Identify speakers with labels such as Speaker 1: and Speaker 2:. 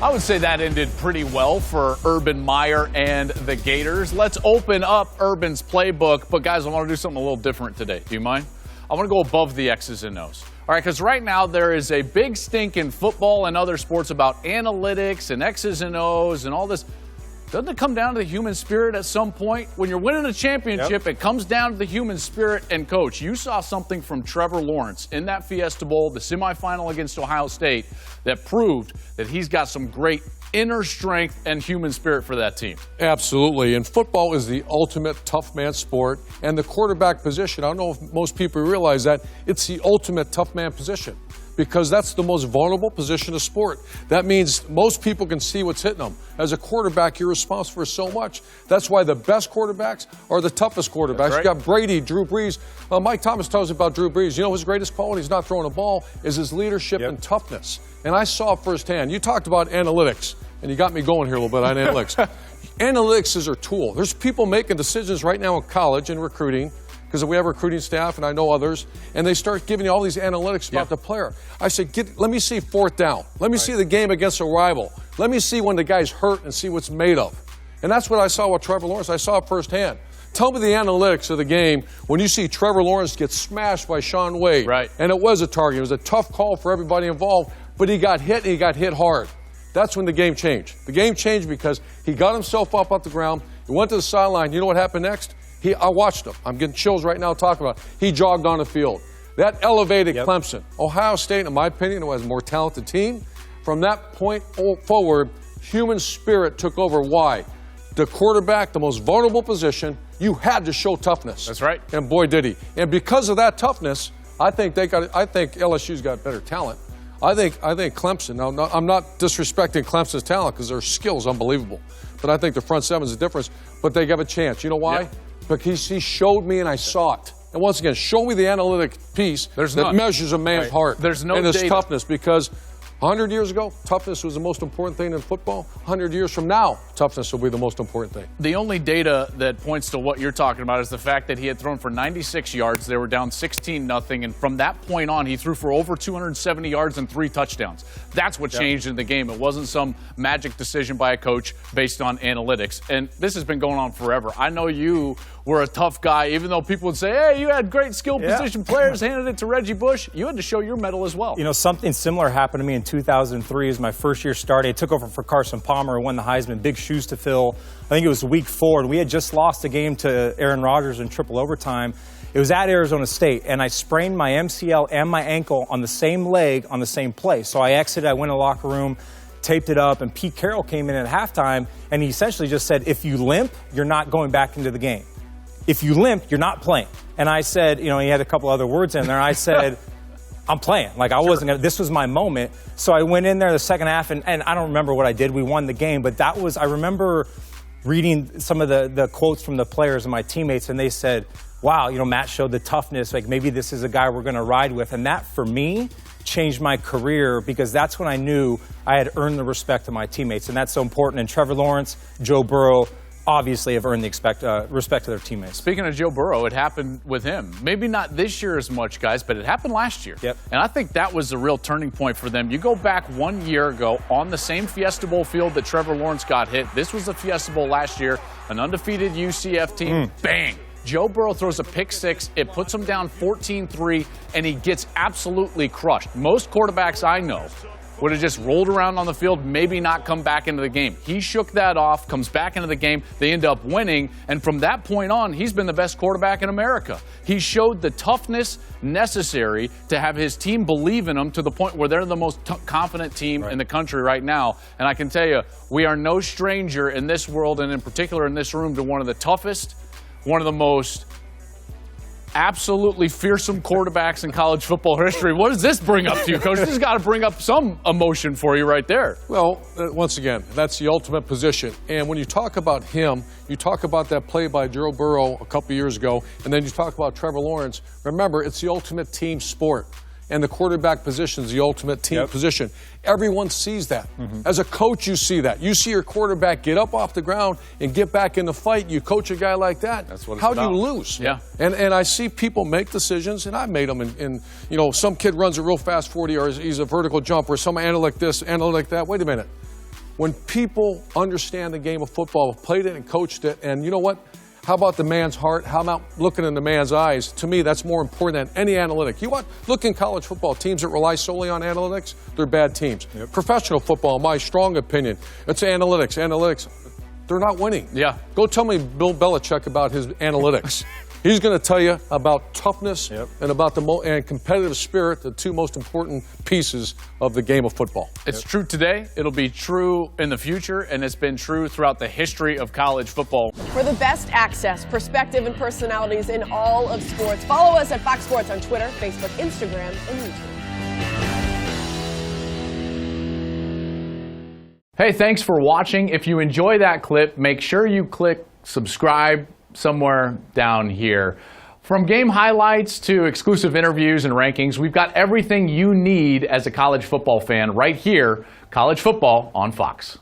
Speaker 1: I would say that ended pretty well for Urban Meyer and the Gators. Let's open up Urban's playbook. But, guys, I want to do something a little different today. Do you mind? I want to go above the X's and O's. All right, because right now there is a big stink in football and other sports about analytics and X's and O's and all this. Doesn't it come down to the human spirit at some point? When you're winning a championship, It comes down to the human spirit. And, Coach, you saw something from Trevor Lawrence in that Fiesta Bowl, the semifinal against Ohio State, that proved that he's got some great inner strength and human spirit for that team.
Speaker 2: Absolutely. And football is the ultimate tough man sport. And the quarterback position, I don't know if most people realize that, it's the ultimate tough man position, because that's the most vulnerable position of sport. That means most people can see what's hitting them. As a quarterback, you're responsible for so much. That's why the best quarterbacks are the toughest quarterbacks. Right. You got Brady, Drew Brees. Mike Thomas tells us about Drew Brees. You know his greatest quality, he's not throwing a ball, is his leadership and toughness. And I saw firsthand. You talked about analytics, and you got me going here a little bit on analytics. Analytics is our tool. There's people making decisions right now in college and recruiting, because we have a recruiting staff, and I know others, and they start giving you all these analytics about the player. I said, let me see fourth down. Let me see the game against a rival. Let me see when the guy's hurt and see what's made of. And that's what I saw with Trevor Lawrence. I saw it firsthand. Tell me the analytics of the game when you see Trevor Lawrence get smashed by Sean Wade.
Speaker 1: Right.
Speaker 2: And it was a target. It was a tough call for everybody involved, but he got hit, and he got hit hard. That's when the game changed. The game changed because he got himself up off the ground. He went to the sideline. You know what happened next? I watched him. I'm getting chills right now talking about it. He jogged on the field. That elevated Clemson. Ohio State, in my opinion, was a more talented team. From that point forward, human spirit took over. Why? The quarterback, the most vulnerable position, you had to show toughness.
Speaker 1: That's right.
Speaker 2: And boy, did he. And because of that toughness, I think LSU's got better talent. I think Clemson, now I'm not disrespecting Clemson's talent because their skill's unbelievable. But I think the front seven's the difference. But they have a chance. You know why? Yeah. Because he showed me and I saw it. And once again, show me the analytic piece that measures a man's heart.
Speaker 1: There's no
Speaker 2: and his
Speaker 1: data.
Speaker 2: Toughness, because 100 years ago, toughness was the most important thing in football. 100 years from now, toughness will be the most important thing.
Speaker 1: The only data that points to what you're talking about is the fact that he had thrown for 96 yards. They were down 16-0, and from that point on, he threw for over 270 yards and 3 touchdowns. That's what changed in the game. It wasn't some magic decision by a coach based on analytics. And this has been going on forever. I know you were a tough guy, even though people would say, hey, you had great skill position players, handed it to Reggie Bush. You had to show your mettle as well.
Speaker 3: You know, something similar happened to me in 2003 as my first year started. I took over for Carson Palmer, who won the Heisman, big shoes to fill. I think it was week 4, and we had just lost a game to Aaron Rodgers in triple overtime. It was at Arizona State, and I sprained my MCL and my ankle on the same leg on the same play. So I exited, I went in the locker room, taped it up, and Pete Carroll came in at halftime, and he essentially just said, if you limp, you're not going back into the game. If you limp, you're not playing. And I said, you know, he had a couple other words in there. I said, I'm playing. Like, I wasn't going to, this was my moment. So I went in there the second half, and I don't remember what I did. We won the game, but that was, I remember reading some of the quotes from the players and my teammates, and they said, wow, you know, Matt showed the toughness. Like, maybe this is a guy we're going to ride with. And that, for me, changed my career, because that's when I knew I had earned the respect of my teammates. And that's so important. And Trevor Lawrence, Joe Burrow, obviously have earned the respect of their teammates.
Speaker 1: Speaking of Joe Burrow, it happened with him. Maybe not this year as much, guys, but it happened last year.
Speaker 3: Yep.
Speaker 1: And I think that was the real turning point for them. You go back 1 year ago on the same Fiesta Bowl field that Trevor Lawrence got hit. This was the Fiesta Bowl last year, an undefeated UCF team. Bang! Joe Burrow throws a pick 6. It puts him down 14-3, and he gets absolutely crushed. Most quarterbacks I know would have just rolled around on the field, maybe not come back into the game. He shook that off, comes back into the game. They end up winning, and from that point on, he's been the best quarterback in America. He showed the toughness necessary to have his team believe in him to the point where they're the most confident team in the country right now. And I can tell you, we are no stranger in this world, and in particular in this room, to one of the toughest, one of the most absolutely fearsome quarterbacks in college football history. What does this bring up to you, Coach? This has got to bring up some emotion for you right there.
Speaker 2: Well, once again, that's the ultimate position. And when you talk about him, you talk about that play by Joe Burrow a couple years ago, and then you talk about Trevor Lawrence. Remember, it's the ultimate team sport. And the quarterback position is the ultimate team position. Everyone sees that. As a coach, you see that. You see your quarterback get up off the ground and get back in the fight. You coach a guy like that.
Speaker 1: That's what it's
Speaker 2: How
Speaker 1: about.
Speaker 2: do you lose?
Speaker 1: Yeah.
Speaker 2: And I see people make decisions, and I've made them. And you know, some kid runs a real fast 40, or he's a vertical jump, or some analytic this, analytic that. Wait a minute. When people understand the game of football, have played it and coached it, and you know what? How about the man's heart? How about looking in the man's eyes? To me, that's more important than any analytic. Look in college football, teams that rely solely on analytics, they're bad teams.
Speaker 3: Yep.
Speaker 2: Professional football, in my strong opinion, it's analytics. Analytics, they're not winning.
Speaker 1: Yeah.
Speaker 2: Go tell me Bill Belichick about his analytics. He's going to tell you about toughness and about and competitive spirit, the two most important pieces of the game of football.
Speaker 1: It's true today. It'll be true in the future, and it's been true throughout the history of college football.
Speaker 4: For the best access, perspective, and personalities in all of sports, follow us at Fox Sports on Twitter, Facebook, Instagram, and YouTube.
Speaker 1: Hey, thanks for watching. If you enjoy that clip, make sure you click subscribe somewhere down here. From game highlights to exclusive interviews and rankings, we've got everything you need as a college football fan right here. College Football on Fox.